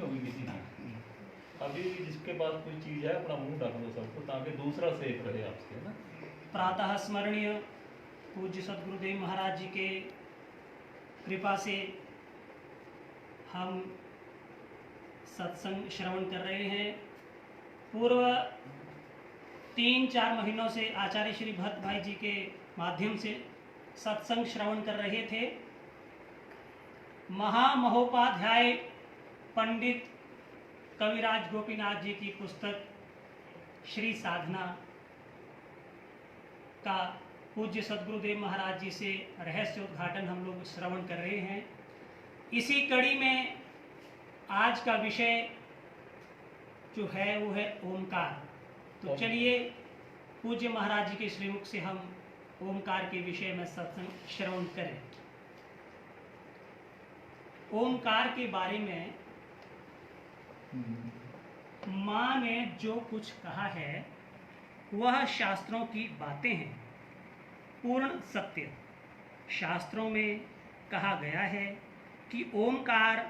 होगी किसी की। अभी जिसके पास कोई चीज़ है अपना मुंह ढक दो सबको, ताकि दूसरा सेफ रहे आपसे, है ना। प्रातः स्मरणीय पूज्य सदगुरुदेव महाराज जी के कृपा से हम सत्संग श्रवण कर रहे हैं। पूर्व 3-4 महीनों से आचार्य श्री भट्ट भाई जी के माध्यम से सत्संग श्रवण कर रहे थे। महामहोपाध्याय पंडित कविराज गोपीनाथ जी की पुस्तक श्री साधना का पूज्य सदगुरुदेव महाराज जी से रहस्य उद्घाटन हम लोग श्रवण कर रहे हैं। इसी कड़ी में आज का विषय जो है वो है ओमकार। तो चलिए पूज्य महाराज जी के श्रीमुख से हम ओमकार के विषय में सत्संग श्रवण करें। ओमकार के बारे में माँ ने जो कुछ कहा है वह शास्त्रों की बातें हैं, पूर्ण सत्य। शास्त्रों में कहा गया है कि ओमकार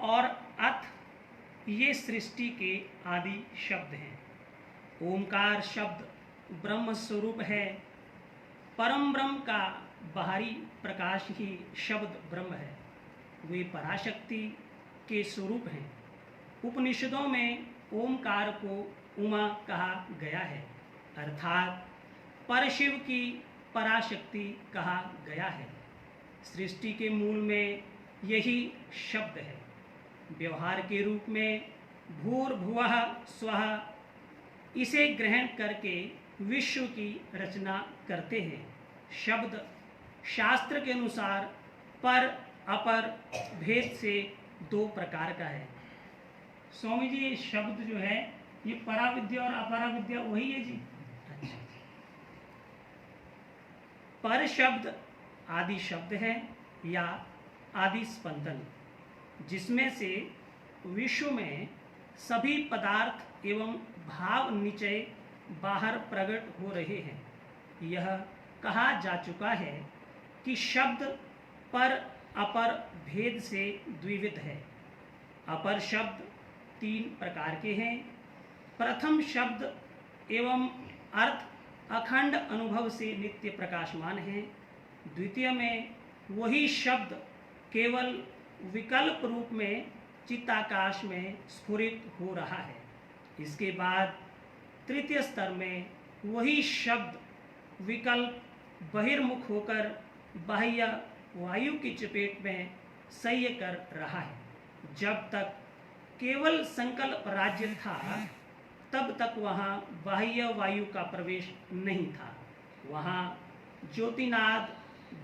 और अथ ये सृष्टि के आदि शब्द हैं। ओमकार शब्द ब्रह्म स्वरूप है। परम ब्रह्म का बाहरी प्रकाश ही शब्द ब्रह्म है। वे पराशक्ति के स्वरूप हैं। उपनिषदों में ओमकार को उमा कहा गया है, अर्थात परशिव की पराशक्ति कहा गया है। सृष्टि के मूल में यही शब्द है। व्यवहार के रूप में भूर्भुवः स्वः इसे ग्रहण करके विश्व की रचना करते हैं। शब्द शास्त्र के अनुसार पर अपर भेद से 2 प्रकार का है। स्वामी जी ये शब्द जो है ये पराविद्या और अपराविद्या वही है जी। अच्छा। पर शब्द आदि शब्द है या आदि स्पंदन, जिसमें से विश्व में सभी पदार्थ एवं भाव निचय बाहर प्रकट हो रहे हैं। यह कहा जा चुका है कि शब्द पर अपर भेद से द्विविध है। अपर शब्द 3 प्रकार के हैं। प्रथम शब्द एवं अर्थ अखंड अनुभव से नित्य प्रकाशमान है। द्वितीय में वही शब्द केवल विकल्प रूप में चित्ताकाश में स्फुरित हो रहा है। इसके बाद तृतीय स्तर में वही शब्द विकल्प बहिर्मुख होकर बाह्य वायु की चपेट में सह्य कर रहा है। जब तक केवल संकल्प राज्य था तब तक वहाँ बाह्य वायु का प्रवेश नहीं था। वहाँ ज्योतिनाद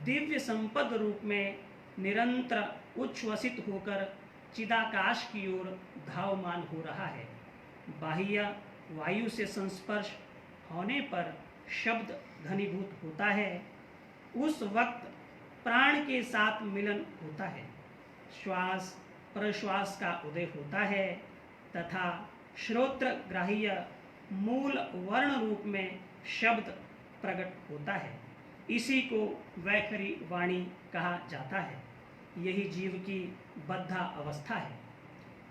दिव्य संपद रूप में निरंतर उच्छ्वसित होकर चिदाकाश की ओर धावमान हो रहा है। बाह्य वायु से संस्पर्श होने पर शब्द घनीभूत होता है। उस वक्त प्राण के साथ मिलन होता है। श्वास प्रश्वास का उदय होता है तथा श्रोत्र ग्राह्य मूल वर्ण रूप में शब्द प्रकट होता है। इसी को वैखरी वाणी कहा जाता है। यही जीव की बद्धा अवस्था है।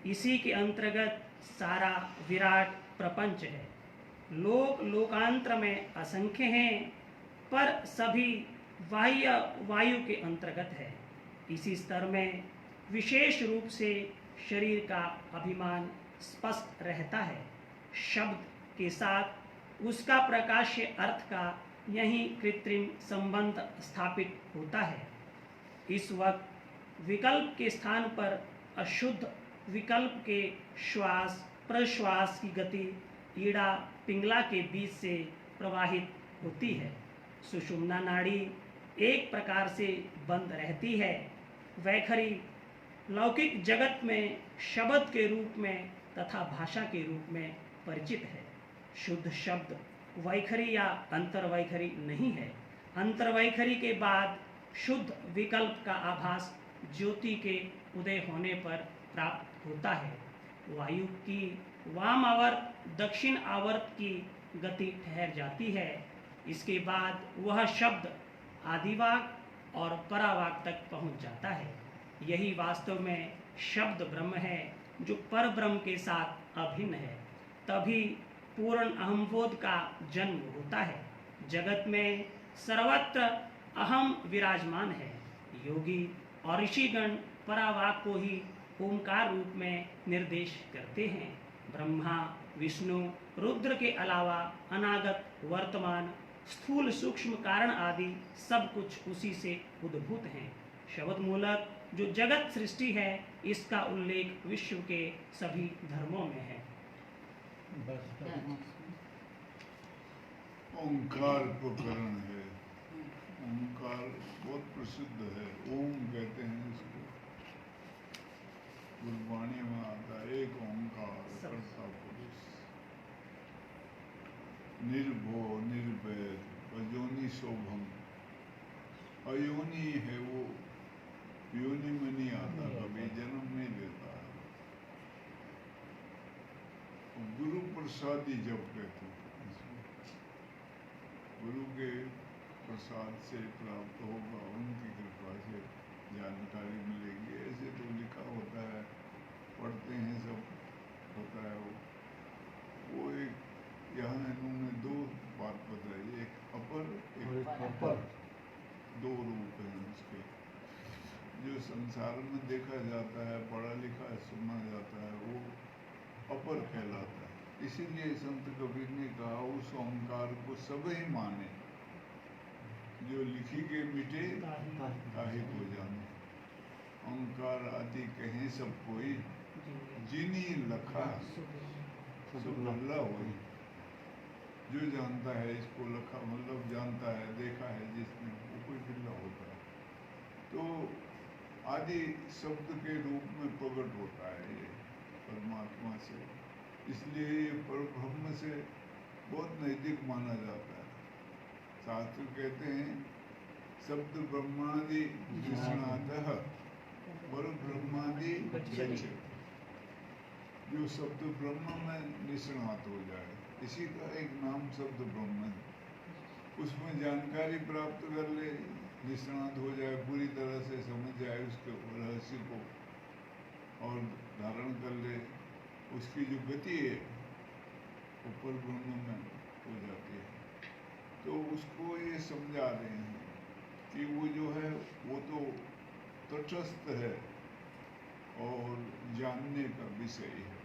इसी के अंतर्गत सारा विराट प्रपंच है। लोक लोकांतर में असंख्य हैं, पर सभी बाह्य वायु के अंतर्गत है। इसी स्तर में विशेष रूप से शरीर का अभिमान स्पष्ट रहता है। शब्द के साथ उसका प्रकाश्य अर्थ का यही कृत्रिम संबंध स्थापित होता है। इस वक्त विकल्प के स्थान पर अशुद्ध विकल्प के श्वास प्रश्वास की गति ईड़ा पिंगला के बीच से प्रवाहित होती है। सुषुम्ना नाड़ी एक प्रकार से बंद रहती है। वैखरी लौकिक जगत में शब्द के रूप में तथा भाषा के रूप में परिचित है। शुद्ध शब्द वैखरी या अंतर्वैखरी नहीं है। अंतर्वैखरी के बाद शुद्ध विकल्प का आभास ज्योति के उदय होने पर प्राप्त होता है। वायु की वाम आवर्त दक्षिण आवर्त की गति ठहर जाती है। इसके बाद वह शब्द आदिवाक और परावाक तक पहुंच जाता है। यही वास्तव में शब्द ब्रह्म है। जो पर ब्रह्म के साथ अभिन्न है, तभी पूर्ण अहमबोध का जन्म होता है। जगत में सर्वत्र अहम विराजमान है। योगी और ऋषिगण परावाक को ही ओंकार रूप में निर्देश करते हैं। ब्रह्मा, विष्णु, रुद्र के अलावा अनागत, वर्तमान, स्थूल, सूक्ष्म कारण आदि सब कुछ उसी से उद्भूत हैं। शब्द मूलक जो जगत सृष्टि है, इसका उल्लेख विश्व के सभी धर्मों में है। ओंकार प्रकरण है। ओंकार बहुत प्रसिद्ध है। ओम कहते हैं इसको, गुरबाणी में आता है, एक ओंकार कर्ता पुरुष, निर्भो निर्भेद अजोनि शोभम। अयोनि है वो, योनि में नहीं आता, कभी जन्म नहीं लेता है। गुरु प्रसादी जब कहते हैं, गुरु के प्रसाद से प्राप्त होगा, उनकी कृपा से जानकारी मिलेगी। ऐसे तो लिखा होता है, पढ़ते हैं, सब होता है। वो एक यहाँ इन्होंने दो बात बताई, एक अपर, एक अपर, दो रूप हैं उसके। जो संसार में देखा जाता है, पढ़ा लिखा सुना जाता है, वो अपर कहलाता है। इसीलिए संत कबीर ने कहा, उस ओंकार को सब ही माने, जो लिखी के मिटे ताहि को जाने। ओंकार आदि कहें सब कोई, जिनी लखा सो भला होई। जो जानता है इसको, लखा मतलब जानता है, देखा है जिसने, वो कोई बिल्ला होता है। तो आदि शब्द के रूप में प्रकट होता है ये परमात्मा से, इसलिए ये परब्रह्म से बहुत नजदीक माना जाता है। शास्त्र कहते हैं, शब्द ब्रह्मादि विष्णातः परब्रह्मादि गच्छति। जो शब्द ब्रह्म में निष्णात हो जाए, इसी का एक नाम शब्द ब्रह्म है। उसमें जानकारी प्राप्त कर ले, निष्णात हो जाए, पूरी तरह से समझ जाए उसके रहस्य को और धारण कर ले, उसकी जो गति है ऊपर ब्रह्म में हो जाती है। तो उसको ये समझा रहे हैं कि वो जो है वो तो तटस्थ है और जानने का विषय है।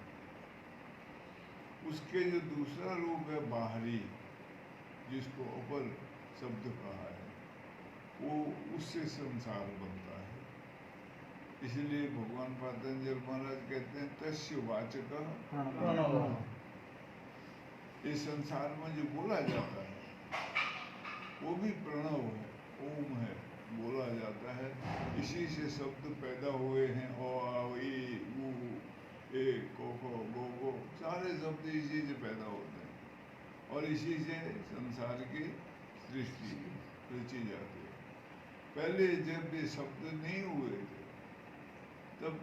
उसके जो दूसरा रूप है बाहरी, जिसको अपर शब्द कहा है, वो उससे संसार बनता है। इसलिए भगवान पतंजलि महाराज कहते हैं, तस्य वाचक प्रणव। इस संसार में जो बोला जाता है वो भी प्रणव है, ओम है, बोला जाता है। इसी से शब्द पैदा हुए हैं, ओ आ ई ऊ ए को गो गो, सारे शब्द इसी से पैदा होते हैं और इसी से संसार की सृष्टि रची जाती है। पहले जब ये शब्द नहीं हुए थे, तब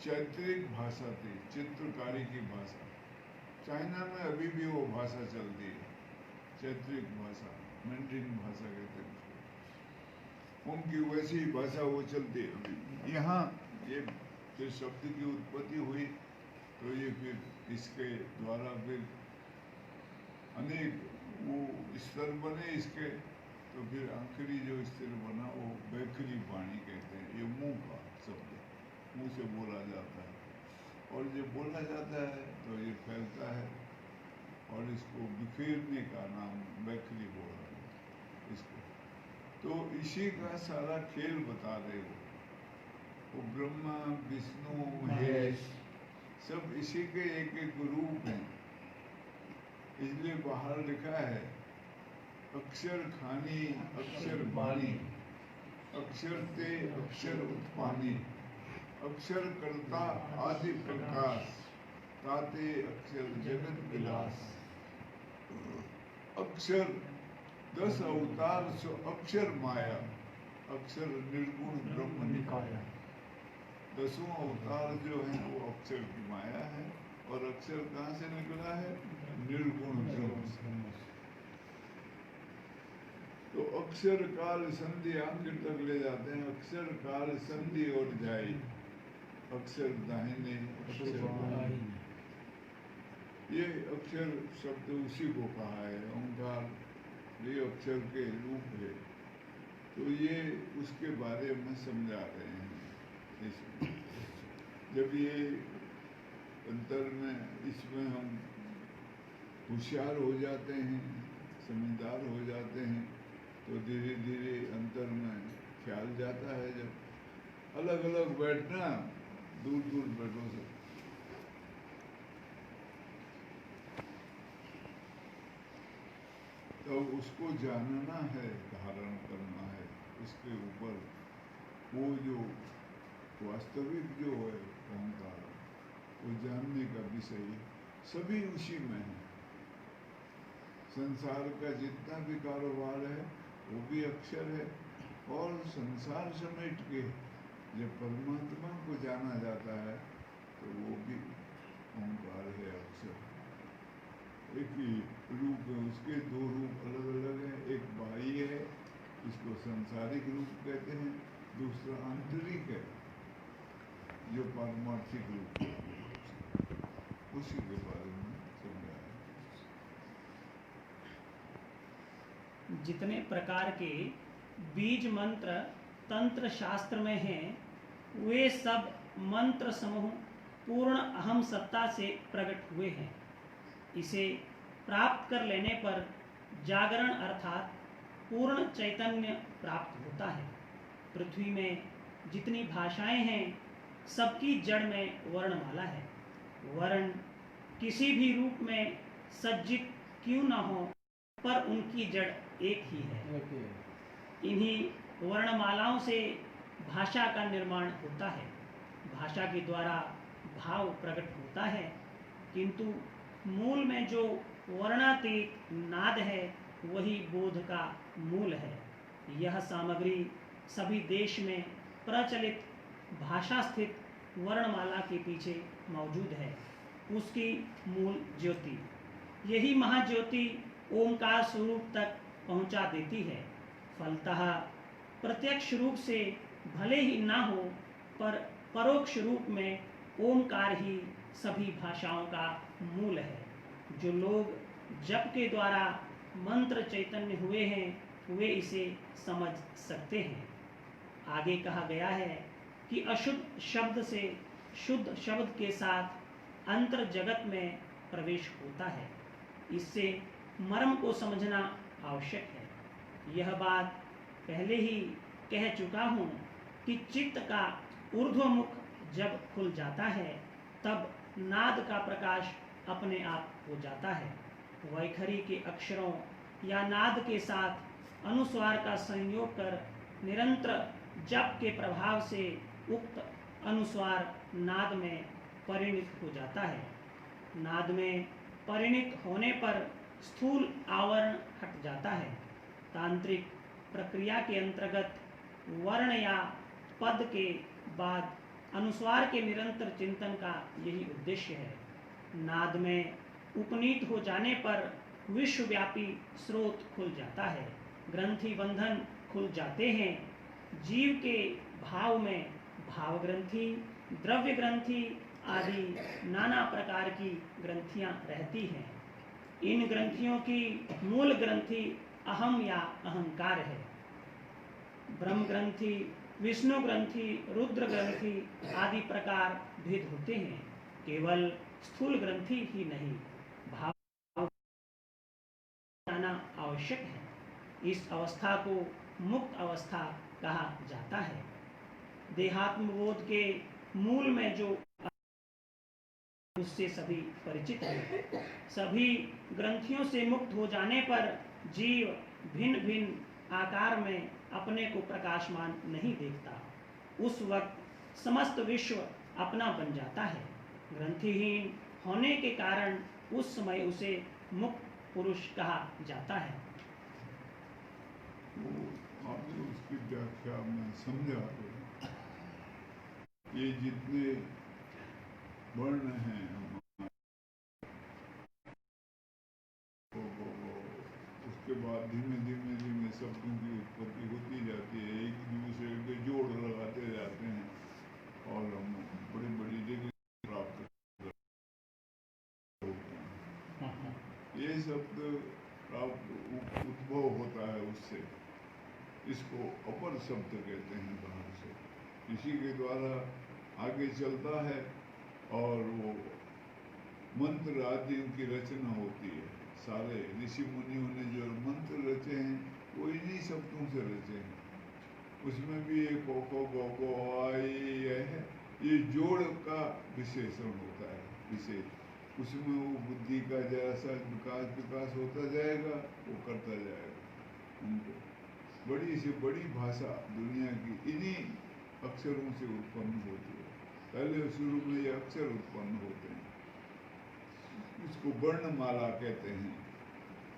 चैत्रिक भाषा थी, चित्रकारी की भाषा। चाइना में अभी भी वो भाषा चलती है, चैत्रिक भाषा, मैंड्रिन भाषा कहते हैं उसको। उनकी वैसी भाषा वो चलती है अभी। यहाँ ये फिर शब्द की उत्पत्ति हुई, तो ये फिर इसके द्वारा फिर अनेक वो स्तर बने इसके। तो फिर आखिरी जो स्तर बना वो बैखरी वाणी कहते हैं। ये मुंह का शब्द, मुंह से बोला जाता है, और जब बोला जाता है तो ये फैलता है, और इसको बिखेरने का नाम बैखरी बोला है इसको। तो इसी का सारा खेल बता रहे वो ब्रह्मा विष्णु महेश सब इसी के एक एक रूप हैं। इसलिए बाहर लिखा है, अक्षर खानी अक्षर बानी, अक्षर ते अक्षर उत्पानी, अक्षर कर्ता आदि प्रकाश, ताते अक्षर जगत विलास। अक्षर 10 अवतार सो अक्षर माया, अक्षर निर्गुण ब्रह्म निकाया। 10 अवतार जो है वो अक्षर की माया है, और अक्षर कहाँ से निकला है? निर्गुण ब्रह्म से। तो अक्षर काल संधि आखिर तक ले जाते हैं, अक्षर काल संधि और जाई। अक्षर दाहिने अक्षर बाएं। ये अक्षर शब्द उसी को कहा है। ओंकार ये अक्षर के रूप है, तो ये उसके बारे में समझा रहे हैं इसमें। जब ये अंतर में इसमें हम होशियार हो जाते हैं, समझदार हो जाते हैं, तो धीरे धीरे अंतर में ख्याल जाता है। जब अलग अलग बैठना, दूर दूर बैठो सब, तो उसको जानना है, धारण करना है उसके ऊपर। वो जो वास्तविक जो है ओंकार, वो जानने का विषय सभी उसी में है। संसार का जितना भी कारोबार है वो भी अक्षर है, और संसार समेट के जब परमात्मा को जाना जाता है तो वो भी ओंकार है, अक्षर। एक ही रूप है, उसके दो रूप अलग अलग हैं। एक बाह्य है, इसको सांसारिक रूप कहते हैं, दूसरा आंतरिक है जो पारमार्थिक रूप है। उसी के बारे में समझाया। जितने प्रकार के बीज मंत्र तंत्र शास्त्र में हैं, वे सब मंत्र समूह पूर्ण अहम सत्ता से प्रकट हुए हैं। इसे प्राप्त कर लेने पर जागरण अर्थात पूर्ण चैतन्य प्राप्त होता है। पृथ्वी में जितनी भाषाएं हैं, सबकी जड़ में वर्णमाला है। वर्ण किसी भी रूप में सज्जित क्यों न हो, पर उनकी जड़ एक ही है। इन्हीं वर्णमालाओं से भाषा का निर्माण होता है। भाषा के द्वारा भाव प्रकट होता है, किंतु मूल में जो वर्णातीत नाद है वही बोध का मूल है। यह सामग्री सभी देश में प्रचलित भाषा स्थित वर्णमाला के पीछे मौजूद है, उसकी मूल ज्योति। यही महाज्योति ओंकार स्वरूप तक पहुंचा देती है। फलतः प्रत्यक्ष रूप से भले ही ना हो, पर परोक्ष रूप में ओंकार ही सभी भाषाओं का मूल है। जो लोग जप के द्वारा मंत्र चैतन्य हुए हैं, वे इसे समझ सकते हैं। आगे कहा गया है कि अशुद्ध शब्द से शुद्ध शब्द के साथ अंतर जगत में प्रवेश होता है। इससे मर्म को समझना आवश्यक है। यह बात पहले ही कह चुका हूँ कि चित्त का ऊर्ध्वमुख जब खुल जाता है, तब नाद का प्रकाश अपने आप हो जाता है। वैखरी के अक्षरों या नाद के साथ अनुस्वार का संयोग कर निरंतर जप के प्रभाव से उक्त अनुस्वार नाद में परिणित हो जाता है। नाद में परिणित होने पर स्थूल आवरण हट जाता है। तांत्रिक प्रक्रिया के अंतर्गत वर्ण या पद के बाद अनुस्वार के निरंतर चिंतन का यही उद्देश्य है। नाद में उपनीत हो जाने पर विश्वव्यापी स्रोत खुल जाता है, ग्रंथि बंधन खुल जाते हैं। जीव के भाव में भाव ग्रंथि, द्रव्य ग्रंथि आदि नाना प्रकार की ग्रंथियां रहती हैं। इन ग्रंथियों की मूल ग्रंथि अहम या अहंकार है। ब्रह्म ग्रंथि, विष्णु ग्रंथि, रुद्र ग्रंथि आदि प्रकार भेद होते हैं। केवल स्थूल ग्रंथि ही नहीं, भाव जाना आवश्यक है। इस अवस्था को मुक्त अवस्था कहा जाता है। देहात्म बोध के मूल में जो उससे सभी परिचित हैं। सभी ग्रंथियों से मुक्त हो जाने पर जीव भिन्न भिन्न आकार में अपने को प्रकाशमान नहीं देखता। उस वक्त समस्त विश्व अपना बन जाता है। ग्रंथिहीन होने के कारण उस समय उसे मुक्त पुरुष कहा जाता है। वो आपने उसकी व्याख्या में समझा ये जितने वर्ण हैं उसके बाद धीमे धीमे धीमे शब्दों की उत्पत्ति होती जाती है। एक दूसरे के जोड़ लगाते जाते हैं और हम बड़े ये शब्द का उद्भव होता है उससे, इसको अपर शब्द कहते हैं बाहर से, इसी के द्वारा आगे चलता है और वो मंत्र आदि की रचना होती है। सारे ऋषि मुनियों ने जो मंत्र रचे हैं वो इन्हीं शब्दों से रचे हैं। उसमें भी ये को गो गो आई है, ये जोड़ का विशेषण होता है विशेष। उसमें वो बुद्धि का जैसा विकास होता जाएगा, वो करता जाएगा उनको। बड़ी से बड़ी भाषा दुनिया की इन्हीं अक्षरों से उत्पन्न होती है। पहले शुरू में ये अक्षर उत्पन्न होते हैं, इसको वर्णमाला कहते हैं,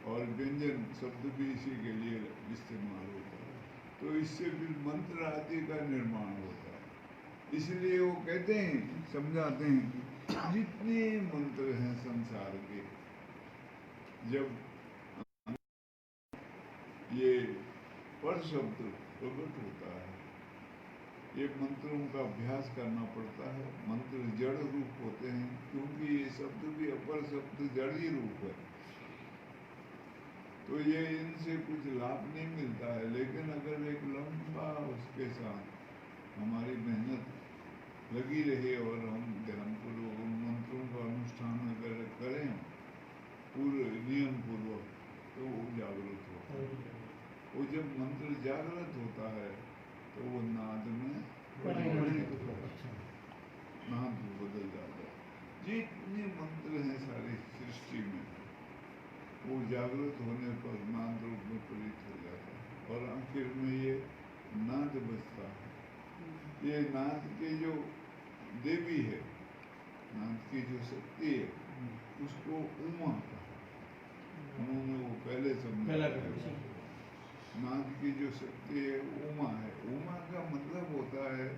और व्यंजन शब्द भी इसी के लिए इस्तेमाल होता है। तो इससे फिर मंत्र आदि का निर्माण होता है। इसलिए वो कहते हैं, समझाते हैं कि जितने मंत्र हैं संसार के, जब ये पर शब्द प्रकट होता है, ये मंत्रों का अभ्यास करना पड़ता है। मंत्र जड़ रूप होते हैं, क्योंकि ये शब्द भी अपर शब्द जड़ ही रूप है। तो ये इनसे कुछ लाभ नहीं मिलता है, लेकिन अगर एक लंबा उसके साथ हमारी मेहनत लगी रहे और हम ध्यानपूर्वक उन मंत्रों का अनुष्ठान अगर करें पूरे नियम पूर्वक, तो वो जागृत होता है। वो जब मंत्र जागृत होता है तो वो नाद में नाद बदल जाता है। जितने मंत्र हैं सारी सृष्टि में, वो जागृत होने पर नाद रूप में परिणत हो जाता है, और आखिर में ये नाद बजता है। ये नाद की जो देवी है, नाद की जो शक्ति है, उसको उमा कहा। उन्होंने वो पहले समझा है। नाद की जो शक्ति है उमा है। उमा का मतलब होता है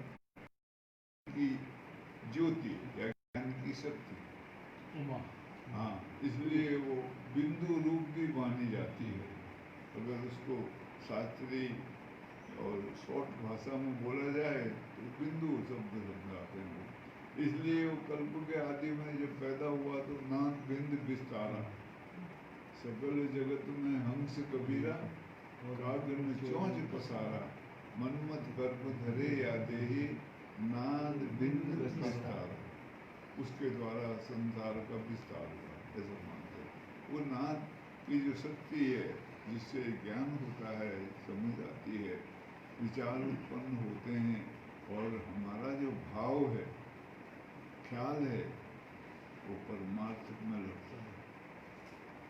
कि ज्योति या ज्ञान की शक्ति। उमा, हाँ, इसलिए वो बिंदु रूप भी मानी जाती है। अगर उसको शास्त्रीय और शॉर्ट भाषा में बोला जाए तो बिंदु शब्द समझाते हैं। इसलिए वो कल्प के आदि में जब पैदा हुआ तो नाद बिंद विस्तारा, सकल जगत में हंस कबीरा, काव्य में चौंच पसारा, मनमत गर्भ धरे या देही, नाद बिंद विस्तारा। उसके द्वारा संसार का विस्तार हुआ, ऐसा मानते हैं। वो नाद की जो शक्ति है, जिससे ज्ञान होता है, समझ आती है, विचार उत्पन्न होते हैं, और हमारा जो भाव है, ख्याल है, वो परमार्थ में लगता है।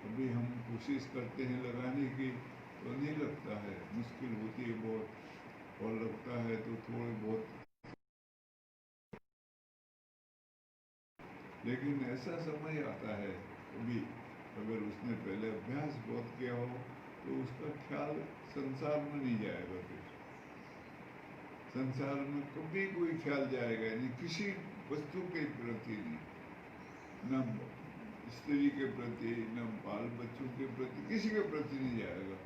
अभी हम कोशिश करते हैं लगाने की, तो नहीं लगता है, मुश्किल होती है बहुत, और लगता है तो थोड़े बहुत। लेकिन ऐसा समय आता है कभी, अगर उसने पहले अभ्यास बहुत किया हो, तो उसका ख्याल संसार में नहीं जाएगा। फिर संसार में कभी कोई ख्याल जाएगा नहीं, किसी वस्तु के प्रति नहीं, न स्त्री के प्रति, न बाल बच्चों के प्रति, किसी के प्रति नहीं जाएगा।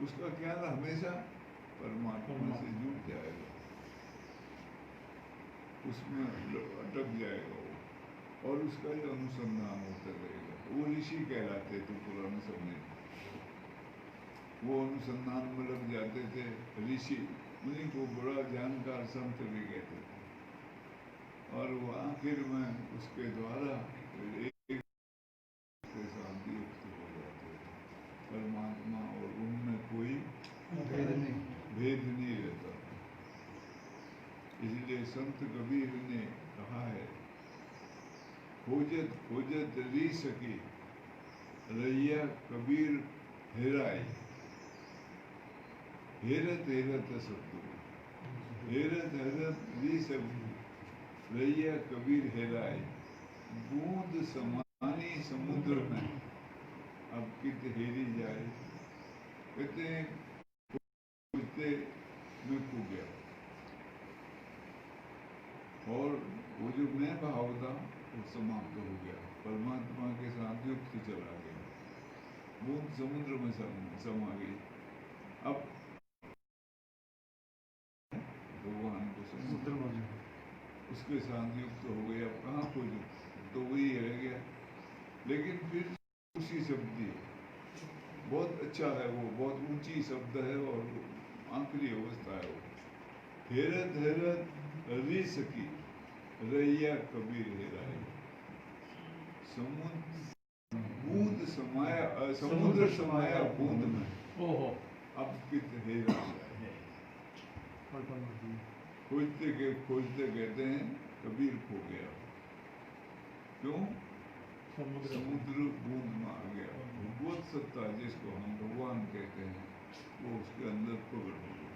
उसका ख्याल हमेशा परमात्मा से जुड़ जाएगा, उसमें अटक जाएगा वो, और उसका ही अनुसंधान होता रहेगा। वो ऋषि कहलाते थे पुराने समय में, वो अनुसंधान में लग जाते थे ऋषि। उन्हीं को बड़ा जानकार संत भी कहते थे, और वो आखिर में उसके द्वारा एक शांति युक्त हो जाते थे। परमात्मा और उनमें कोई भेद नहीं रहता। इसलिए संत कबीर ने कहा है, खोजत खोजत री सकी, रैया कबीर हेराई। हेरत हेरत सतगुरु, हेरत हेरत री सकी, रैया कबीर हेराई। बूंद समानी समुद्र में, अब कित हेरी जाए। कहते हैं खोजते में खो गया, और वो जो मैं भाव था वो समाप्त हो गया, परमात्मा के साथ युक्त चला गया। बूंद समुद्र में समा गई। अब भगवान को समुद्र में उसके साथ युक्त हो गया। अब कहाँ खोजो, तो वही रह गया। लेकिन फिर उसी शब्दी है, बहुत अच्छा है वो, बहुत ऊंची शब्द है और आखिरी अवस्था है वो। हेरत हेरत री सकी रैया कबीर हेराई, बूंद समाया समुद्र समाया बूंद में, ओहो अब कित हेरा जाए। खोजते कहते हैं कबीर खो गया, क्यों? समुद्र बूंद में आ गया। भगवत सत्ता जिसको हम भगवान कहते हैं वो उसके अंदर प्रकट हो गया,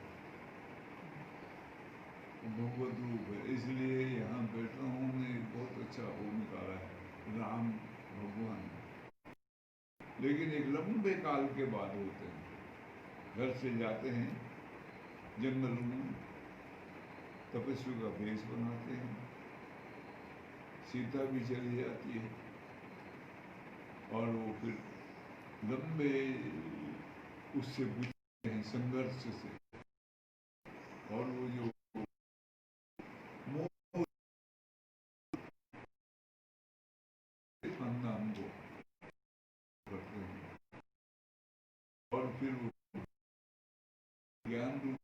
भगवत रूप है। इसलिए यहाँ बैठा हूँ मैं, बहुत अच्छा वो निकाला है राम भगवान। लेकिन एक लंबे काल के बाद होते हैं, घर से जाते हैं जंगल में, तपस्वी का भेष बनाते हैं, सीता भी चली जाती है और वो फिर लंबे उससे गुजरते हैं संघर्ष से, और वो जो खानदान को करते हैं और फिर वो ज्ञान रूप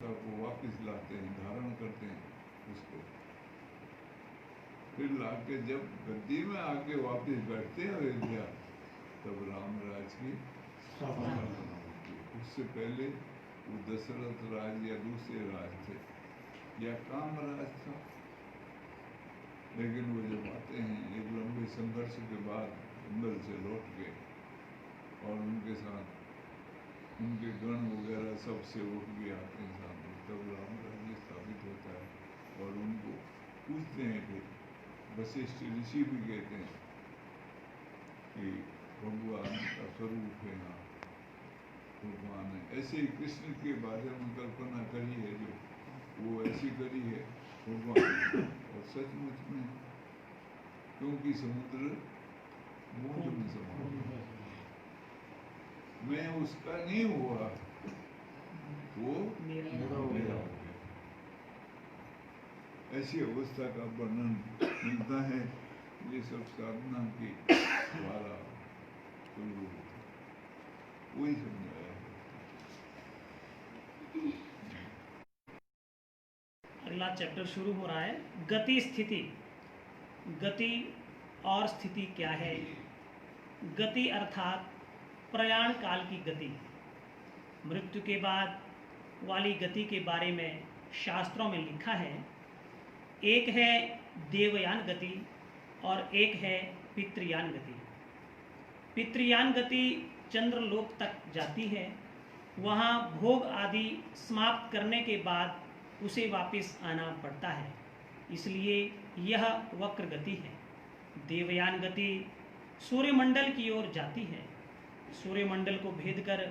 को वापस लाते हैं, धारण करते हैं उसको। फिर लाके जब गद्दी में आके वापस बैठते हैं अयोध्या, तब राम राज की स्थापना होती है। उससे पहले वो दशरथ राज या दूसरे राज थे या काम राज था। लेकिन वो जब आते हैं एक लंबे संघर्ष के बाद जंगल से लौट के, और उनके साथ उनके गण वगैरह सब से उठ के आते हैं सामने, तब राम राज्य स्थापित होता है। और उनको पूछते हैं कि वशिष्ठ ऋषि भी कहते हैं कि भगवान का स्वरूप है, यहाँ भगवान है। ऐसे ही कृष्ण के बारे में कल्पना करी है जो वो ऐसी करी है भगवान, और सचमुच में, क्योंकि समुद्र बूंद में समा गया, मैं उसका नहीं हुआ, वो मेरा हो गया। ऐसी अवस्था का वर्णन मिलता है। ये सब साधना के द्वारा वही समझाया है। अगला चैप्टर शुरू हो रहा है, गति स्थिति। गति और स्थिति क्या है? गति अर्थात प्रयाण काल की गति। मृत्यु के बाद वाली गति के बारे में शास्त्रों में लिखा है, एक है देवयान गति और एक है पितृयान गति। पितृयान गति चंद्रलोक तक जाती है, वहाँ भोग आदि समाप्त करने के बाद उसे वापस आना पड़ता है, इसलिए यह वक्र गति है। देवयान गति सूर्यमंडल की ओर जाती है, सूर्यमंडल को भेद कर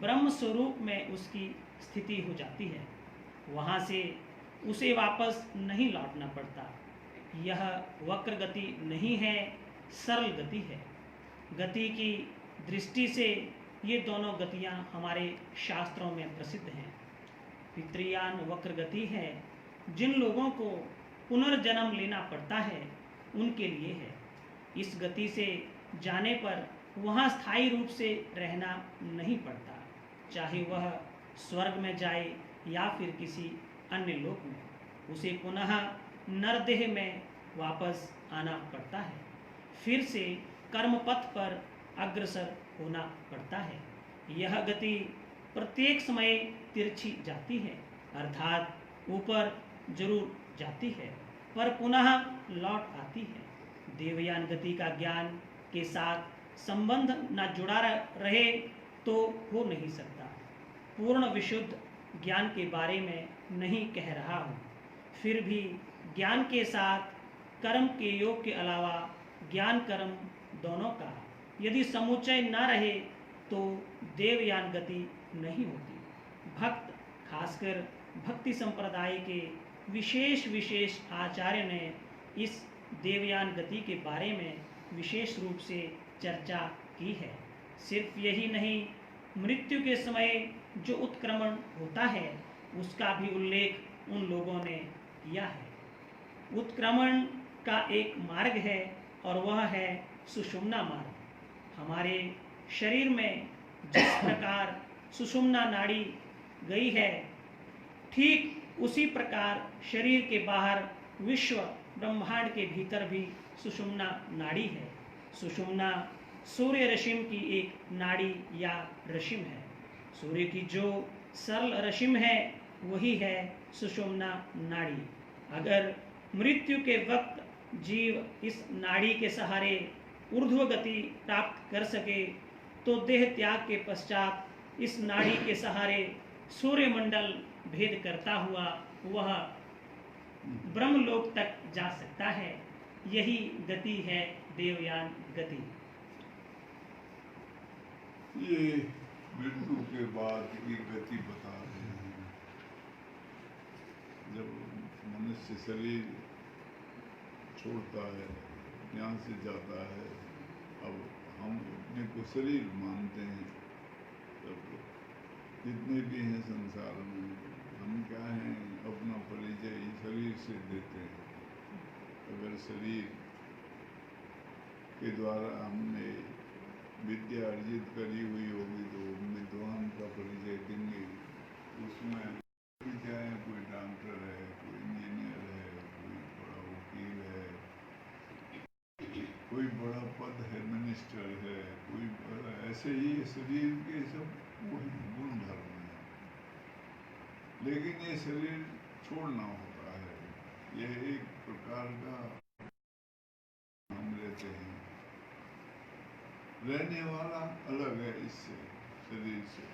ब्रह्म स्वरूप में उसकी स्थिति हो जाती है, वहाँ से उसे वापस नहीं लौटना पड़ता। यह वक्र गति नहीं है, सरल गति है। गति की दृष्टि से ये दोनों गतियाँ हमारे शास्त्रों में प्रसिद्ध हैं। पितृयान वक्र गति है, जिन लोगों को पुनर्जन्म लेना पड़ता है उनके लिए है। इस गति से जाने पर वहाँ स्थायी रूप से रहना नहीं पड़ता, चाहे वह स्वर्ग में जाए या फिर किसी अन्य लोक में, उसे पुनः नरदेह में वापस आना पड़ता है, फिर से कर्म पथ पर अग्रसर होना पड़ता है। यह गति प्रत्येक समय तिरछी जाती है, अर्थात ऊपर जरूर जाती है पर पुनः लौट आती है। देवयान गति का ज्ञान के साथ संबंध न जुड़ा रहे तो हो नहीं सकता। पूर्ण विशुद्ध ज्ञान के बारे में नहीं कह रहा हूँ, फिर भी ज्ञान के साथ कर्म के योग के अलावा ज्ञान कर्म दोनों का यदि समुच्चय न रहे तो देवयान गति नहीं होती। भक्त, खासकर भक्ति संप्रदाय के विशेष आचार्य ने इस देवयान गति के बारे में विशेष रूप से चर्चा की है। सिर्फ यही नहीं, मृत्यु के समय जो उत्क्रमण होता है उसका भी उल्लेख उन लोगों ने किया है। उत्क्रमण का एक मार्ग है और वह है सुषुम्ना मार्ग। हमारे शरीर में जिस प्रकार सुषुम्ना नाड़ी गई है, ठीक उसी प्रकार शरीर के बाहर विश्व ब्रह्मांड के भीतर भी सुषुम्ना नाड़ी है। सुषुम्ना सूर्य रश्मि की एक नाड़ी या रश्मि है। सूर्य की जो सरल रश्मि है वही है सुषुम्ना नाड़ी। अगर मृत्यु के वक्त जीव इस नाड़ी के सहारे ऊर्ध्व गति प्राप्त कर सके तो देह त्याग के पश्चात इस नाड़ी के सहारे सूर्यमंडल भेद करता हुआ वह ब्रह्मलोक तक जा सकता है। यही गति है देवयान गति। ये मृत्यु के बाद की गति बता रहे हैं। जब मनुष्य शरीर छोड़ता है, यहाँ से जाता है, अब हम अपने को शरीर मानते हैं, तब जितने भी हैं संसार में, हम क्या हैं, अपना परिचय शरीर से देते हैं। अगर शरीर के द्वारा हमने विद्या अर्जित करी हुई होगी तो विद्वान का परिचय देंगे। उसमें कोई चाहे कोई डॉक्टर है, कोई इंजीनियर है, कोई बड़ा वकील है, कोई बड़ा पद है, मिनिस्टर है, कोई बड़ा, ऐसे ही शरीर के सब गुण धर्म है। लेकिन ये शरीर छोड़ना होता है। यह एक प्रकार का हम रहते हैं। रहने वाला अलग है इससे, शरीर से।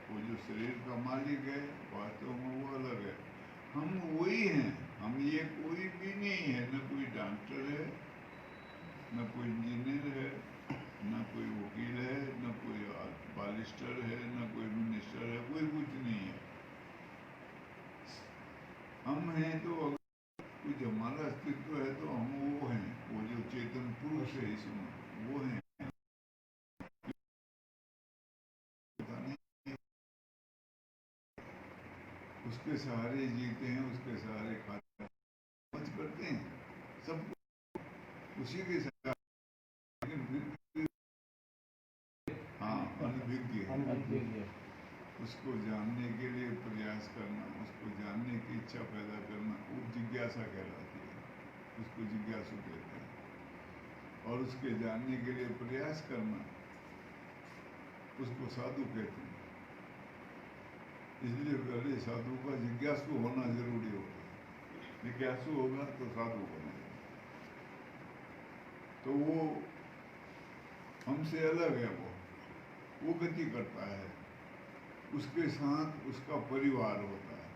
वो जो शरीर का मालिक है वास्तव में वो अलग है। हम वही हैं। हम ये कोई भी नहीं है। न कोई डॉक्टर है, न कोई इंजीनियर है, न कोई वकील है, न कोई बारिस्टर है, न कोई मिनिस्टर है, कोई कुछ नहीं है। हम हैं तो अगर कुछ हमारा अस्तित्व है तो हम वो हैं। वो जो चेतन पुरुष है इसमें वो हैं। उसके सहारे जीते हैं, उसके सहारे खाते हैं, करते हैं, सब उसी के सहारे। हाँ, अनभिज्ञ है। उसको जानने के लिए प्रयास करना, उसको जानने की इच्छा पैदा करना, वो जिज्ञासा कहलाती है। उसको जिज्ञासु कहते हैं। और उसके जानने के लिए प्रयास करना, उसको साधु कहते हैं। इसलिए पहले साधु का जिज्ञासु होना जरूरी होता है। जिज्ञासु होगा तो साधु बनेगा। तो वो हमसे अलग है। वो गति करता है। उसके साथ उसका परिवार होता है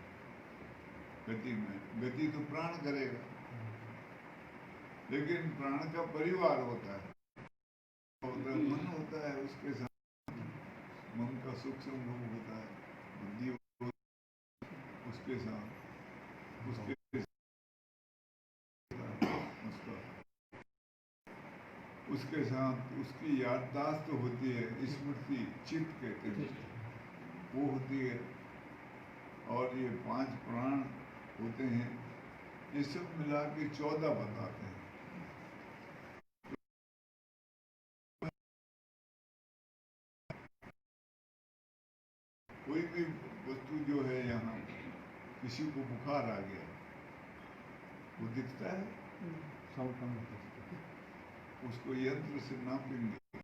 गति में। गति तो प्राण करेगा, लेकिन प्राण का परिवार होता है। मन होता है उसके साथ। मन का सूक्ष्म रूप होता है, बुद्धि उसके साथ, उसके साथ उसकी याददाश्त होती है, स्मृति, चित्त कहते हैं, वो होती है। और ये 5 प्राण होते हैं, ये सब मिला के 14 बताते हैं। कोई भी वस्तु जो है, यहाँ किसी को बुखार आ गया, वो दिखता है, उसको यंत्र से नापेंगे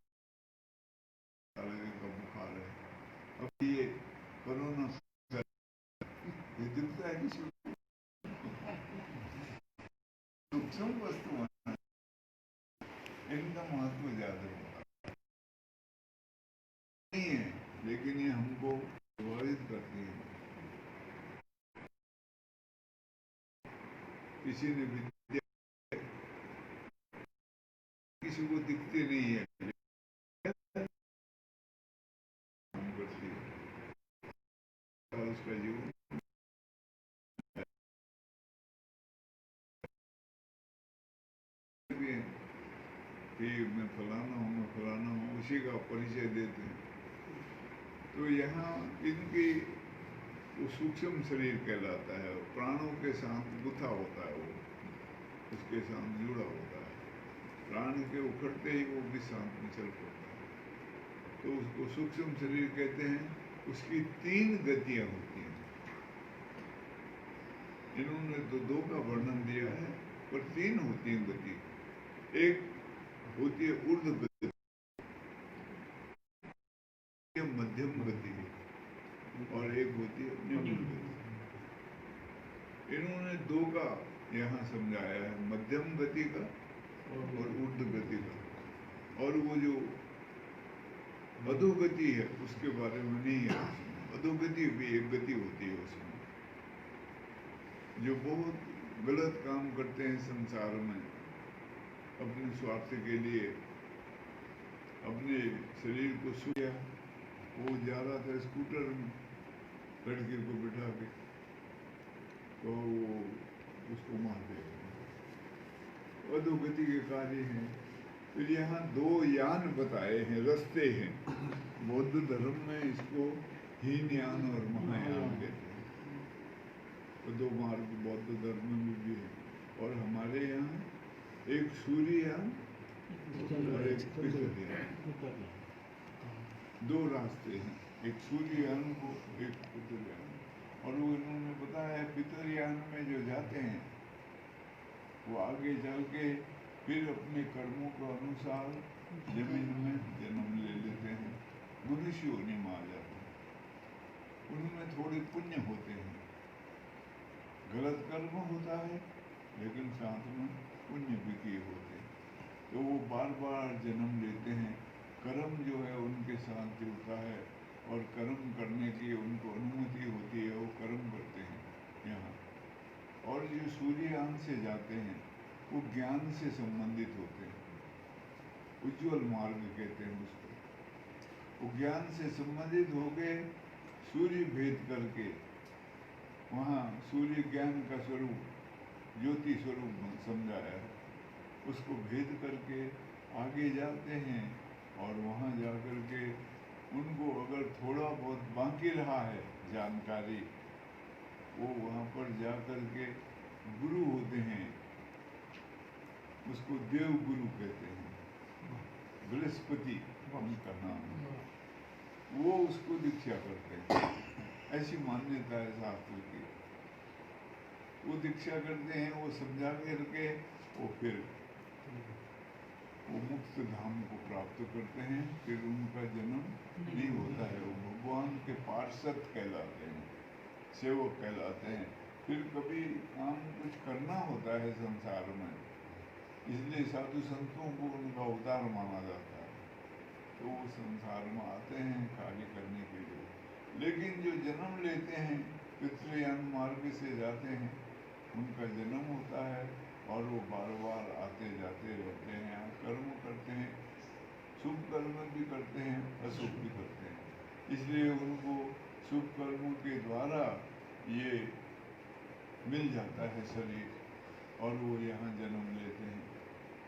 का बुखार है। अब ये कोरोना ये दिखता है किसी को? सूक्ष्म वस्तु है, इनका महत्व ज्यादा होता नहीं है, लेकिन ये हमको प्रभावित करती है। किसी ने विद्या किसी को दिखती नहीं है, उसका जीवन कि मैं फलाना हूँ, मैं फलाना हूँ, उसी का परिचय देते हैं। तो यहाँ इनकी वो सूक्ष्म शरीर कहलाता है। प्राणों के साथ गुथा होता है, वो उसके साथ जुड़ा होता है। प्राण प्राण के उखड़ते ही वो भी शांत में चल पड़ता है। तो उसको सूक्ष्म शरीर कहते हैं। उसकी 3 गतियां होती हैं। इन्होंने तो 2 का वर्णन दिया है, पर 3 होती हैं गति। एक होती है ऊर्ध्व गति, मध्यम गति, और एक होती है निम्न गति। इन्होंने 2 का यहाँ समझाया है, मध्यम गति का और ऊर्ध्व गति का। और वो जो अधोगति है उसके बारे में नहीं है। अधोगति भी एक गति होती है उसमें। जो बहुत गलत काम करते हैं संसार में, अपने स्वार्थ के लिए अपने शरीर को सुया, वो जा रहा था स्कूटर में लड़की को बिठा के, तो वो उसको मार देगा। अधोगति के कार्य हैं। फिर यहाँ 2 यान बताए हैं, रास्ते हैं। बौद्ध धर्म में इसको हीनयान और महायान कहते हैं। तो 2 मार्ग बौद्ध धर्म में भी है। और हमारे यहाँ एक सूर्ययान और एक पितृयान, 2 रास्ते हैं। एक सूर्ययान को, एक पितृयान। और वो इन्होंने बताया है, पितृयान में जो जाते हैं वो आगे चल के फिर अपने कर्मों के अनुसार जमीन में जन्म ले लेते हैं, मनुष्य योनि में आ जाते हैं। उनमें थोड़े पुण्य होते हैं, गलत कर्म होता है लेकिन साथ में पुण्य भी किए होते हैं, तो वो बार बार जन्म लेते हैं। कर्म जो है उनके साथ जुड़ता है और कर्म करने की उनको अनुमति होती है, वो कर्म करते हैं यहाँ। और जो सूर्ययान से जाते हैं वो ज्ञान से संबंधित होते हैं, उज्ज्वल मार्ग कहते हैं उसको। वो ज्ञान से संबंधित हो गए, सूर्य भेद करके वहाँ सूर्य ज्ञान का स्वरूप, ज्योति स्वरूप समझाया है, उसको भेद करके आगे जाते हैं। और वहाँ जा कर के उनको अगर थोड़ा बहुत बाकी रहा है जानकारी, वो वहाँ पर जा कर के गुरु होते हैं, उसको देव गुरु कहते हैं, बृहस्पति उनका नाम है, वो उसको दीक्षा करते हैं। ऐसी मान्यता है शास्त्र की। वो दीक्षा करते हैं, वो समझा करके वो फिर वो मुक्त धाम को प्राप्त करते हैं। फिर उनका जन्म नहीं होता है, वो भगवान के पार्षद कहलाते हैं, सेवक कहलाते हैं। फिर कभी काम कुछ करना होता है संसार में, इसलिए साधु संतों को उनका अवतार माना जाता है, तो वो संसार में आते हैं कार्य करने के लिए। लेकिन जो जन्म लेते हैं पितृयान मार्ग से जाते हैं, उनका जन्म होता है और वो बार बार आते जाते रहते हैं, कर्म करते हैं, शुभ कर्म भी करते हैं, अशुभ भी करते हैं। इसलिए उनको शुभ कर्मों के द्वारा ये मिल जाता है शरीर और वो यहाँ जन्म लेते हैं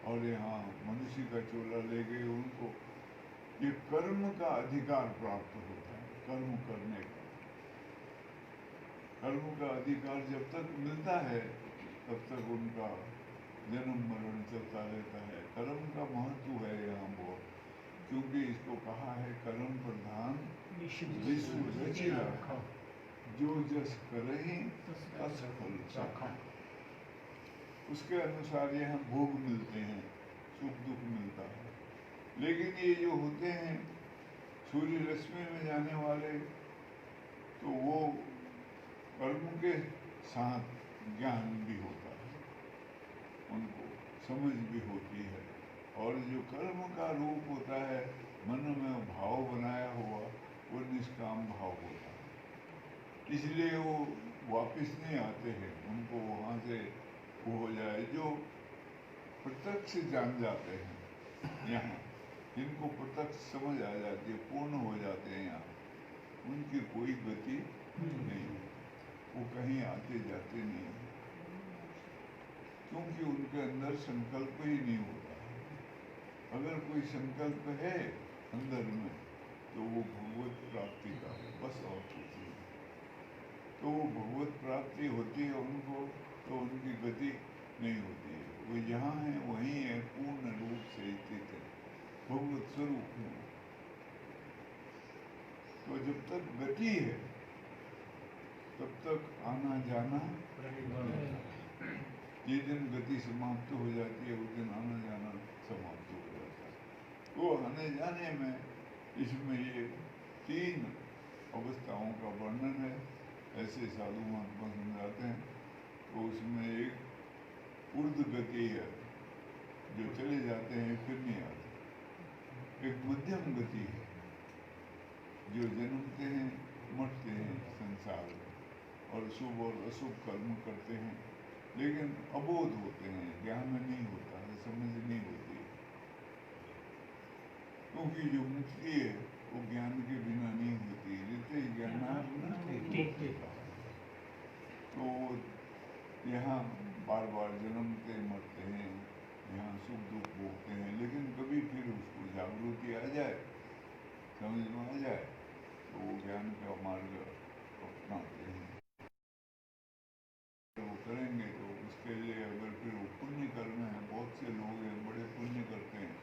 और यहाँ मनुष्य का चोला ले गए उनको ये कर्म का अधिकार प्राप्त होता है। कर्म करने का, कर्म का अधिकार जब तक मिलता है तब तक उनका जन्म मरण चलता रहता है। कर्म का महत्व है यहाँ बहुत, क्योंकि इसको कहा है कर्म प्रधान विश्व रचि राखा, जो जस करहि तस फल चाखा। उसके अनुसार यहाँ भोग मिलते हैं, सुख दुख मिलता है। लेकिन ये जो होते हैं सूर्य रश्मि में जाने वाले, तो वो कर्म के साथ ज्ञान भी होता है, उनको समझ भी होती है। और जो कर्म का रूप होता है, मन में भाव बनाया हुआ, वो निष्काम भाव होता है। इसलिए वो वापस नहीं आते हैं, उनको वहाँ से वो हो जाए। जो प्रत्यक्ष जान जाते हैं यहाँ, जिनको प्रत्यक्ष समझ आ जाती है, पूर्ण हो जाते हैं यहाँ, उनकी कोई गति नहीं, वो कहीं आते जाते नहीं, क्योंकि उनके अंदर संकल्प ही नहीं होता। अगर कोई संकल्प है अंदर में तो वो भगवत प्राप्ति का है, बस और कुछ नहीं। तो वो भगवत प्राप्ति होती है उनको, तो उनकी गति नहीं होती है। वो यहाँ है वहीं है, पूर्ण रूप से स्वरूप है। तो जब तक गति है तब तक आना जाना, जिस दिन गति समाप्त हो जाती है उस दिन आना जाना समाप्त हो जाता है। तो आने जाने में इसमें ये 3 अवस्थाओं का वर्णन है, ऐसे साधु महात्मा समझाते हैं। तो उसमें एक ऊर्ध्व गति है, जो चले जाते हैं फिर नहीं आते। एक मध्यम गति है, जो जन्मते हैं मरते हैं संसार में, और शुभ और अशुभ कर्म करते हैं, लेकिन अबोध होते हैं, ज्ञान नहीं होता है, समझ नहीं होती है। क्योंकि जो मुक्ति है वो ज्ञान के बिना नहीं होती, जितने ज्ञानार्थ तो यहाँ बार बार जन्मते मरते हैं, यहाँ सुख दुख भोगते हैं, लेकिन कभी फिर उसको जागृति आ जाए, समझ में आ जाए, तो वो ज्ञान का मार्ग अपनाते हैं। तो वो करेंगे तो उसके लिए अगर फिर वो पुण्य करना है, बहुत से लोग हैं बड़े पुण्य करते हैं,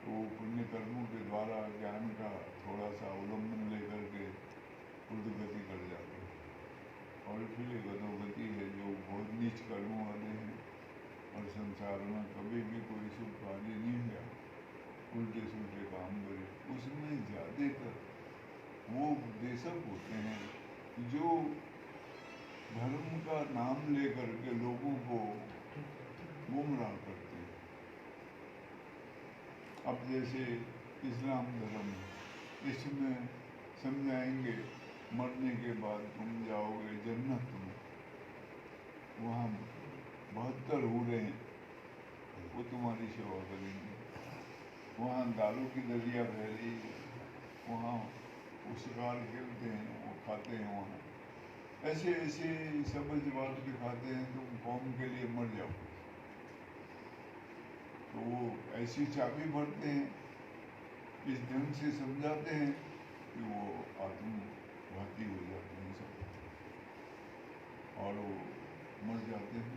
तो पुण्य कर्मों के द्वारा ज्ञान का थोड़ा सा अवलंबन लेकर के ऊर्ध्वगति कर जाते हैं। और फिर एक अधोगति है जो बहुत नीच कर्मों वाले हैं, और संसार में कभी भी कोई शुभ कार्य नहीं हुआ, उल्टे सुल्टे काम करे। उसमें ज़्यादातर वो देशक होते हैं जो धर्म का नाम लेकर के लोगों को गुमराह करते हैं। अब जैसे इस्लाम धर्म, इसमें समझाएंगे मरने के बाद तुम जाओगे जन्नत में, वहाँ 72 हूरें हैं, वो तुम्हारी सेवा करेंगे। वहाँ दारू की दरिया बह रही है, वहाँ वो शिकार खेलते हैं, वो खाते हैं वहाँ। ऐसे ऐसे समझ बात दिखाते हैं, तुम कौम के लिए मर जाओ। तो वो ऐसी चाबी भरते हैं, इस ढंग से समझाते हैं कि वो आत्मघाती हो जाते हैं सब, और वो मर जाते हैं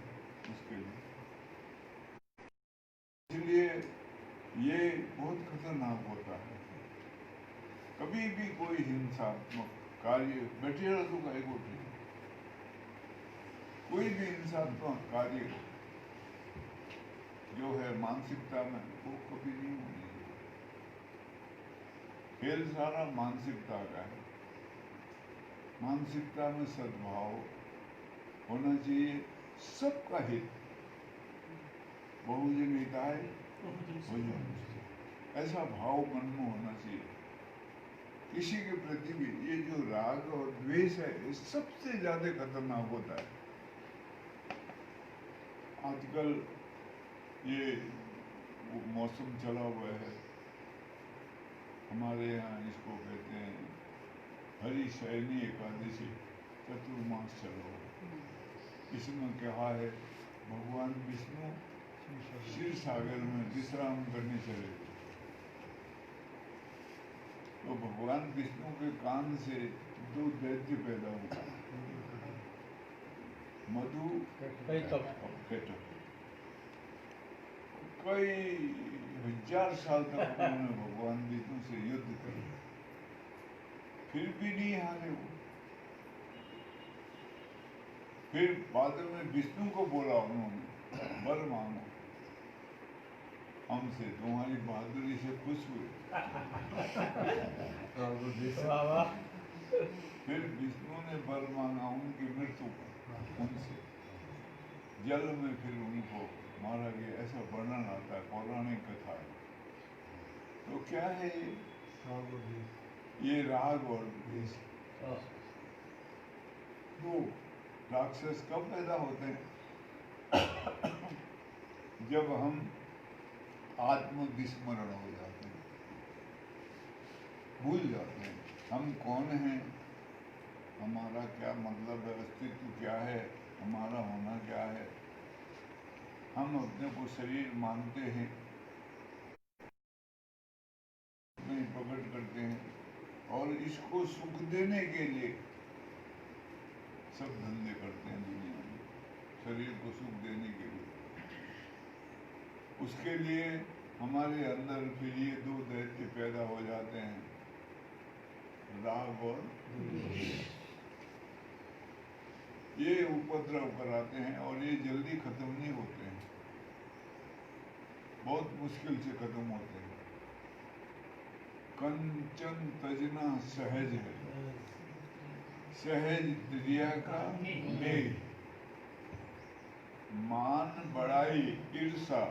उसके लिए। इसलिए ये बहुत खतरनाक होता है। कभी भी कोई हिंसात्मक कार्य, बैठे रहो तो गाय गोठी, कोई भी हिंसात्मक कार्य जो है मानसिकता में, वो कभी नहीं होनी चाहिए। खेल सारा मानसिकता का है। मानसिकता में सद्भाव होना चाहिए, सबका हित, बहुजन हिताय बहुजन सुखाय, ऐसा भाव मन में होना चाहिए। किसी के प्रति भी ये जो राग और द्वेष है, ये सबसे ज्यादा खतरनाक होता है। आजकल ये मौसम चला हुआ है, हमारे यहाँ इसको कहते हैं हरि शयनी एकादशी, चतुर्मास चला हुआ। इसमें क्या है, भगवान विष्णु क्षीर सागर में विश्राम करने चले गए। तो भगवान विष्णु के कान से 2 दैत्य पैदा हुए, मधु और कैटक। कई हजार साल तक उन्होंने भगवान विष्णु से युद्ध किया, फिर भी नहीं हारे वो। फिर बाद में विष्णु को बोला उन्होंने, वर मांगो हमसे, तुम्हारी बहादुरी से खुश हुए। फिर विष्णु ने वर मांगा उनकी मृत्यु का, उनसे जल में फिर उनको मारा गया, ऐसा वर्णन आता है, पौराणिक कथा है। तो क्या है ये राग और द्वेष। तो राक्षस कब पैदा होते हैं? जब हम आत्मविस्मरण हो जाते हैं, भूल जाते हैं हम कौन हैं, हमारा क्या मतलब है, अस्तित्व क्या है, हमारा होना क्या है। हम अपने को शरीर मानते हैं, नहीं प्रकट करते हैं, और इसको सुख देने के लिए सब धंधे करते हैं दुनिया में, शरीर को सुख देने के लिए। उसके लिए हमारे अंदर फिर ये दो दैत्य पैदा हो जाते हैं, राग और ये उपद्रव कराते हैं और ये जल्दी खत्म नहीं होते हैं, बहुत मुश्किल से खत्म होते हैं। कंचन तजना सहज है, सहज त्रिया का नेह, मान बड़ाई ईर्षा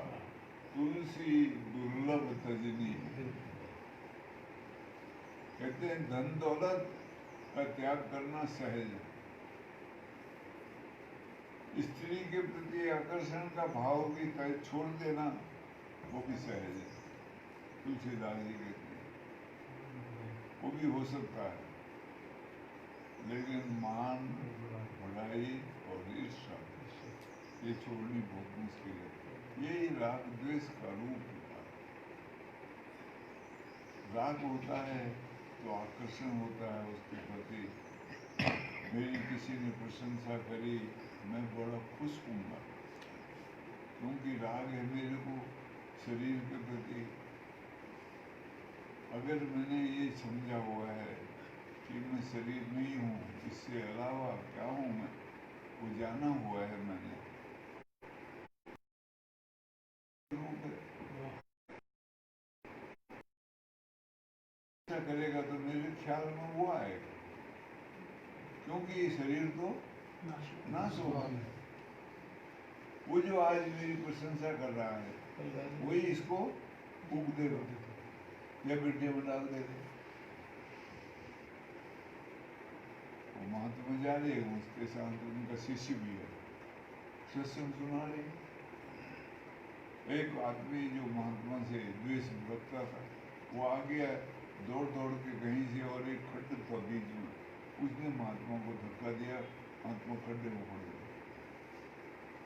तुलसी दुर्लभ तजनी। कहते हैं धन दौलत का त्याग करना सहज है, स्त्री के प्रति आकर्षण का भाव भी छोड़ देना वो भी सहज है। तुलसीदास जी कहते हैं वो भी हो सकता है, लेकिन मान बढ़ाई और ईर्षा ये छोड़नी बहुत मुश्किल है। यही राग द्वेष का रूप होता है। राग होता है तो आकर्षण होता है उसके प्रति। मेरी किसी ने प्रशंसा करी, मैं बड़ा खुश हूँगा, क्योंकि राग है मेरे को शरीर के प्रति। अगर मैंने ये समझा हुआ है कि मैं शरीर नहीं हूँ, इससे अलावा क्या हूँ मैं, वो जाना हुआ है मैंने, ऐसा करेगा तो मेरे ख्याल में वो आएगा, क्योंकि ये शरीर तो नाश होगा। वो जो आज मेरी प्रशंसा कर रहा है वही इसको फूक देगा या मिट्टी में डाल देगा। वो महात्मा जा रहे हैं, उसके साथ उनका शिष्य भी है, सत्संग सुना रहे। एक आदमी जो महात्मा से द्वेष रखता था वो आ गया दौड़ दौड़ के कहीं से, और एक खड्ड था बीच में, उसने महात्मा को धक्का दिया, महात्मा खड्डे में पड़ गया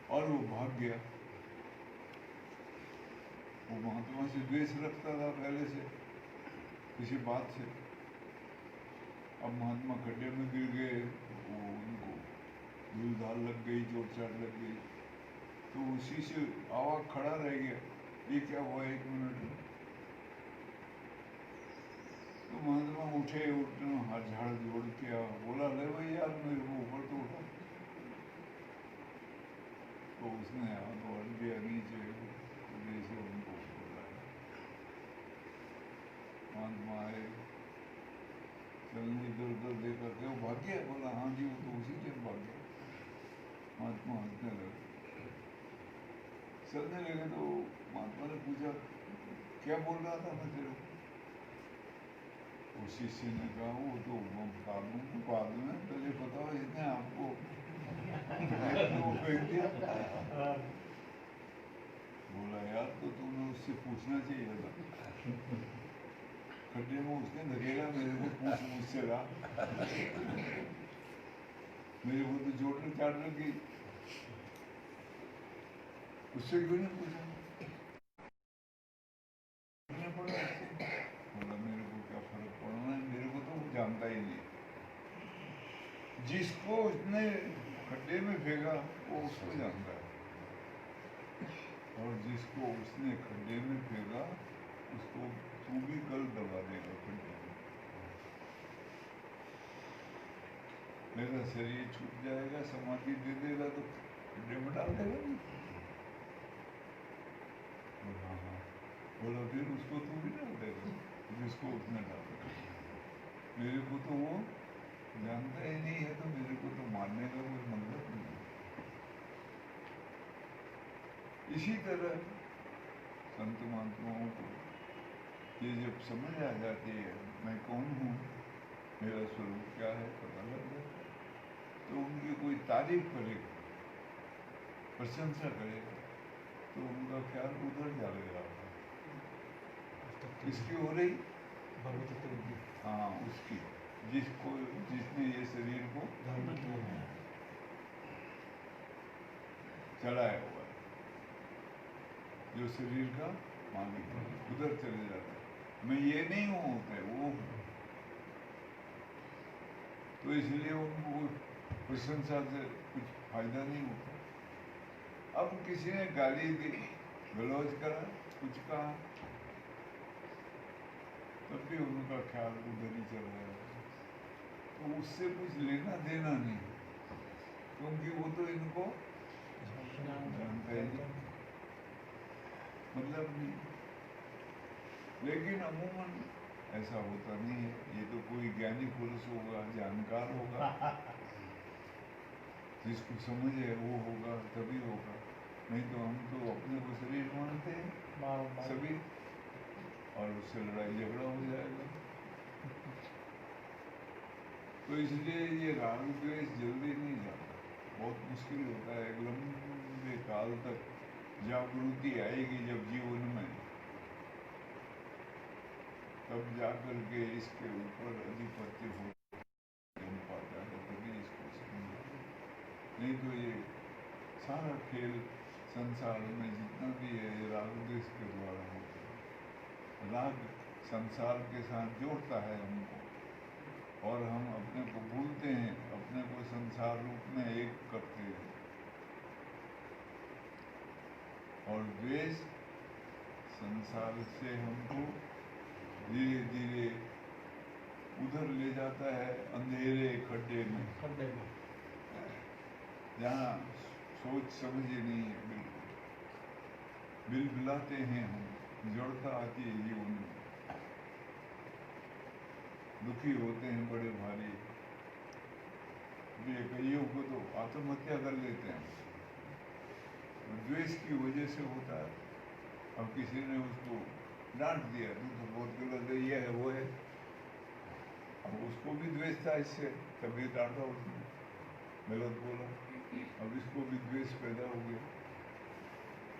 और वो भाग गया। वो महात्मा से द्वेष रखता था पहले से किसी बात से। अब महात्मा खड्डे में गिर गए, वो उनको धूल धाल लग गई, चोट चाट लग गई, तो उसी से आवाज खड़ा रह गया, ये क्या हुआ, एक मिनट। तो महात्मा उठे, उठने हाथ झाड़ जोड़ के बोला, ले भाई यार मेरे को ऊपर तो उठा। तो उसने हाथ बढ़ दिया नीचे, जैसे उनको बोला। महात्मा आए, चलने इधर उधर देखा, क्या वो भाग गया? बोला हाँ जी, वो तो उसी टाइम भाग गया। महात्मा हंसने लगे, चलने लगे। तो महात्मा ने पूछा, क्या बोल रहा था मैं तेरे को? शिष्य ने कहा, वो तो बता दूँ बाद में, पहले बताओ इसने आपको फेंक दिया। बोला यार, तो तुमने उससे पूछना चाहिए था। खड्डे में उसने धकेला, मेरे को पूछ मुझसे रहा, मेरे को तो चोट चाट लग गई, उससे क्यों नहीं पूछा? बोला मेरे को क्या फर्क पड़ना है, मेरे को तो वो जानता ही नहीं। जिसको उसने खड्डे में फेंका वो उसको जानता है, और जिसको उसने खड्डे में फेंका उसको तू भी कल दबा देगा खड्डे में। मेरा शरीर छूट जाएगा, समाधि दे देगा तो खड्डे में डाल देगा। बोला फिर उसको तू भी डाल देगा जिसको उसने डाला। मेरे को तो वो जानता ही नहीं है, तो मेरे को तो मानने का कोई मतलब नहीं। इसी तरह संत महात्माओं को ये जब समझ आ जाती है मैं कौन हूँ, मेरा स्वरूप क्या है, पता लग जाता है, तो उनकी कोई तारीफ करेगा, प्रशंसा करेगा, तो उनका ख्याल उधर जाएगा। किसकी हो रही? हाँ, उसकी, जिसने ये शरीर को चलाया हुआ है, जो शरीर का मालिक है, उधर चले जाता है। मैं ये नहीं हूँ होता है वो, तो इसलिए उनको प्रशंसा से कुछ फायदा नहीं होता। अब किसी ने गाली दी गलौज करा, कुछ कहा, तब भी उनका ख्याल उधर ही चल रहा है। तो उससे कुछ लेना देना नहीं, क्योंकि वो तो इनको जानता ही नहीं, मतलब नहीं। लेकिन अमूमन ऐसा होता नहीं है, ये तो कोई ज्ञानी पुरुष होगा, जानकार होगा, जिसको समझ है वो होगा, तभी होगा। नहीं तो हम तो अपने को शरीर मानते हैं सभी, और उससे लड़ाई झगड़ा हो जाएगा। तो इसलिए ये राग द्वेष जल्दी नहीं जाता, बहुत मुश्किल होता है। एक लंबे काल तक जागृति आएगी जब जीवन में, तब जाकर के इसके ऊपर अधिपत्य हो पाता है, तभी इसको समझा। नहीं तो ये सारा खेल संसार में जितना भी है, ये राग द्वेष के द्वारा होता है। राग संसार के साथ जोड़ता है हमको, और हम अपने को भूलते हैं, अपने को संसार रूप में एक करते हैं। और द्वेष संसार से हमको धीरे धीरे उधर ले जाता है, अंधेरे खड्डे में, जहाँ सोच समझ ही नहीं है, बिल्कुल बिलबिलाते हैं हम, जड़ता आती है जीवन में, दुखी होते हैं बड़े भारी। ये कईयों को तो आत्महत्या कर लेते हैं, द्वेष की वजह से होता है। अब किसी ने उसको डांट दिया, तू तो बहुत गलत है, ये है वो है, अब उसको भी द्वेष था इससे, तभी डांटा उसने, गलत बोला, अब इसको भी द्वेष पैदा हो गया,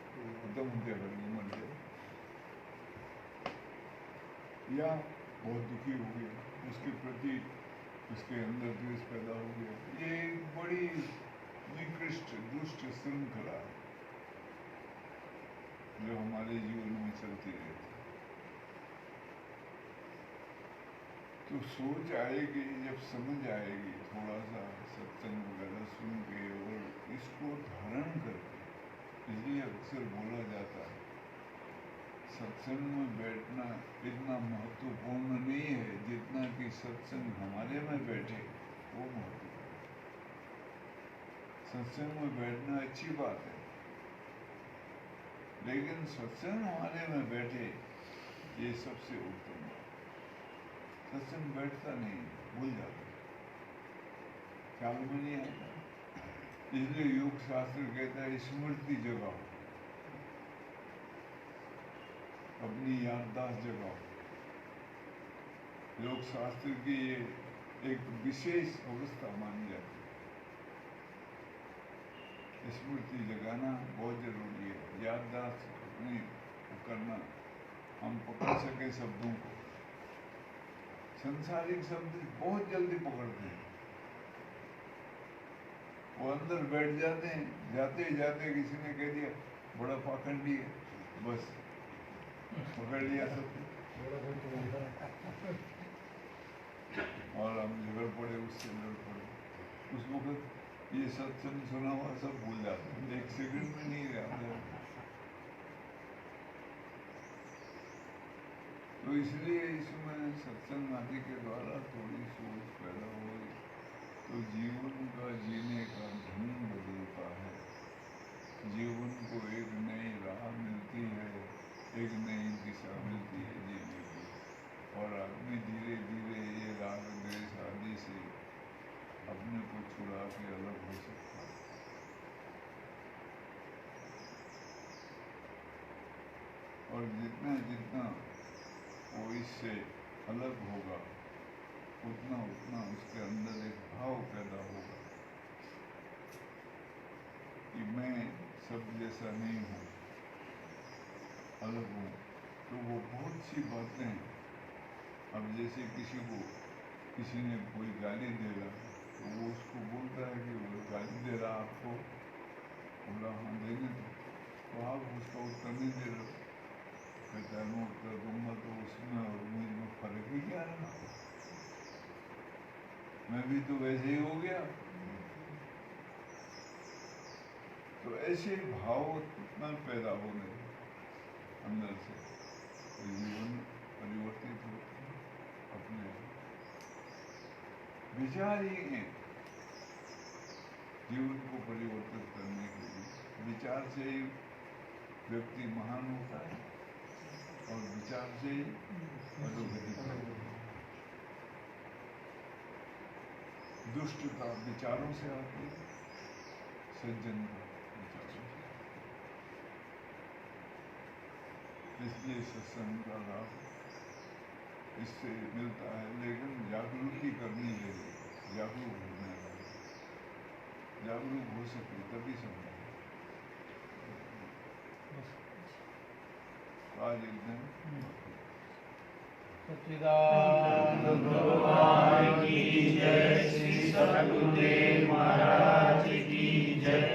तो आत्महत्या करके मर गया, या बहुत दुखी हो गया, उसके प्रति उसके अंदर द्वेष पैदा हो गया। ये बड़ी निकृष्ट दुष्ट श्रृंखला है जो हमारे जीवन में चलती रहती है। तो सोच आएगी, जब समझ आएगी, थोड़ा सा सत्संग वगैरह सुन के और इसको धारण करके, इसलिए अक्सर बोला जाता है सत्संग में बैठना इतना महत्वपूर्ण नहीं है जितना कि सत्संग हमारे में बैठे वो महत्वपूर्ण। सत्संग में बैठना अच्छी बात है, लेकिन सत्संग हमारे में बैठे ये सबसे उत्तम बात। सत्संग बैठता नहीं, भूल जाता, ख्याल में नहीं आता। इसलिए योग शास्त्र कहता है स्मृति जगाओ, अपनी याददाश्त जगाओ। योग शास्त्र की ये एक विशेष अवस्था मानी जाती है। स्मृति जगाना बहुत जरूरी है, याददाश्त अपनी करना, हम पकड़ सके शब्दों को। संसारिक शब्द बहुत जल्दी पकड़ते हैं, वो अंदर बैठ जाते हैं, जाते ही जाते किसी ने कह दिया बड़ा पाखंडी है, बस पकड़ लिया सब, और हम झगड़ पड़े, उससे लड़ पड़े। उस वक्त ये सत्संग सुना हुआ सब भूल जाते हैं, एक सेकंड में नहीं रहते। तो इसलिए इसमें सत्संग आदि के द्वारा थोड़ी सोच पैदा हो, तो जीवन का जीने का ढंग बदलता है, जीवन को एक नई राह मिलती है, एक नई दिशा मिलती है जीने की, और आदमी धीरे धीरे ये राग द्वेष आदि से अपने को छुड़ा के अलग हो सकता है। और जितना जितना वो इससे अलग होगा, उतना उतना उसके अंदर एक भाव पैदा होगा कि मैं सब जैसा नहीं हूँ, अलग हूँ। तो वो बहुत सी बातें, अब जैसे किसी ने कोई गाली दे रहा, तो वो उसको बोलता है कि वो गाली दे रहा आपको, बोला हाँ देने दो, तो आप उसका उत्तर नहीं दे रहे, कहता है मैं उत्तर दूंगा तो उसमें और मुझ में फर्क ही क्या रहा, मैं भी तो वैसे ही हो गया। तो ऐसे भाव में पैदा होने, विचार ही हैं जीवन को परिवर्तित करने के लिए। विचार से ही व्यक्ति महान होता है और विचार से ही अधोगति प्राप्त होती है। दुष्टता विचारों से आती है, सज्जनता विचारों से। इसलिए सत्संग का लाभ इससे मिलता है, लेकिन जागृति करनी है, जागरूक होना है। जागरूक हो सके तभी संभव है। आज एक दिन सच्चिदानंद भगवान की जय, श्री सद्गुरुदेव महाराज की जय।